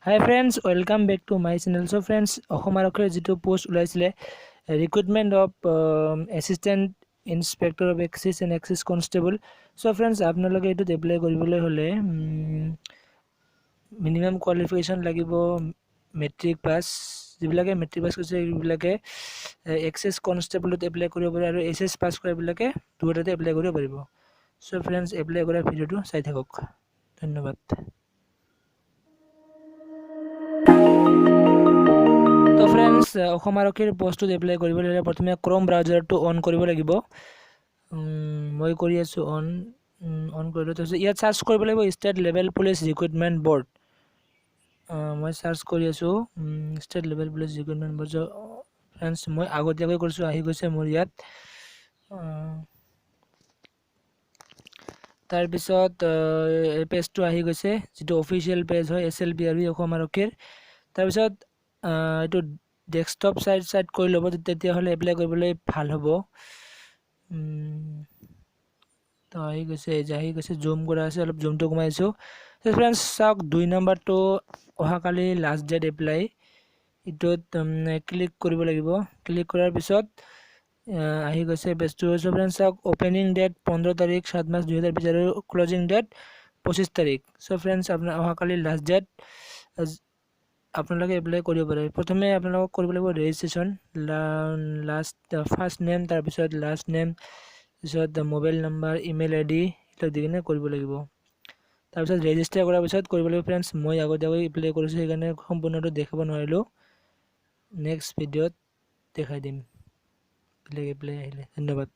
Hi friends, welcome back to my channel. So friends, অসমাৰক্ষীৰ যিটো post ওলাইছিলে recruitment of assistant inspector of excise and excise constable. So' friends, আপোনালোকে এইটোত apply কৰিবলৈ হ'লে minimum qualification লাগিব matric pass. যিবিলাকে matric pass কৰিছে সেইবিলাকে এক্সাইজ কনষ্টেবলত এপ্লাই কৰিব পাৰে আৰু এইচ এছ পাছ কৰাবিলাকে দুটাতে এপ্লাই কৰিব পাৰিব। চ' ফ্ৰেণ্ডছ, এপ্লাই কৰা ভিডিঅ'টো চাই থাকক। ধন্যবাদ। তো ফ্ৰেণ্ডছ, অসমাৰক্ষীৰ পোষ্টত এপ্লাই কৰিবলৈ হ'লে প্ৰথমে ক্ৰম ব্ৰাউজাৰটো অন কৰিব লাগিব। মই কৰি আছোঁ অন কৰিলোঁ। তাৰপিছত ইয়াত চাৰ্চ কৰিব লাগিব state level police recruitment board. মই চাৰ্চ কৰি আছোঁ state level police recruitment board. Friends, মই আগতীয়াকৈ কৰিছোঁ, আহি গৈছে মোৰ ইয়াত। তাৰপিছত পেজটো আহি গৈছে, যিটো অফিচিয়েল পেজ হয় SLPRB অসমাৰক্ষীৰ। তাৰপিছত এইটো ডেস্কটপ চাইড কৰি ল'ব, তেতিয়াহ'লে এপ্লাই কৰিবলৈ ভাল হ'ব। তো আহি গৈছে জুম কৰা আছে, অলপ জুমটো কমাইছোঁ। ফ্ৰেণ্ডছ চাওক, 2 নম্বৰটো অহাকালি লাষ্ট ডেট এপ্লাই। এইটোত ক্লিক কৰিব লাগিব। ক্লিক কৰাৰ পিছত আহি গৈছে পেজটো। ফ্ৰেণ্ডছ চাওক, অপেনিং ডেট 15 তাৰিখ 7 মাৰ্চ 2020 আৰু ক্লজিং ডেট 25 তাৰিখ। চ' ফ্ৰেণ্ডছ, আপোনাৰ অহাকালি লাষ্ট ডেট আপোনালোকে এপ্লাই কৰিব পাৰে। প্ৰথমে আপোনালোকক কৰিব লাগিব ৰেজিষ্ট্ৰেশ্যন, ফাৰ্ষ্ট নেম, তাৰপিছত লাষ্ট নেম, তাৰপিছত মোবাইল নাম্বাৰ, ইমেইল ID এইবিলাক দি কিনে কৰিব লাগিব। তাৰপিছত ৰেজিষ্টাৰ কৰাৰ পিছত কৰিব লাগিব। ফ্ৰেণ্ডছ, মই আগতীয়াকৈ এপ্লাই কৰিছোঁ, সেইকাৰণে সম্পূৰ্ণটো দেখাব নোৱাৰিলোঁ। নেক্সট ভিডিঅ'ত দেখাই দিম এপ্লাই আহিলে। ধন্যবাদ।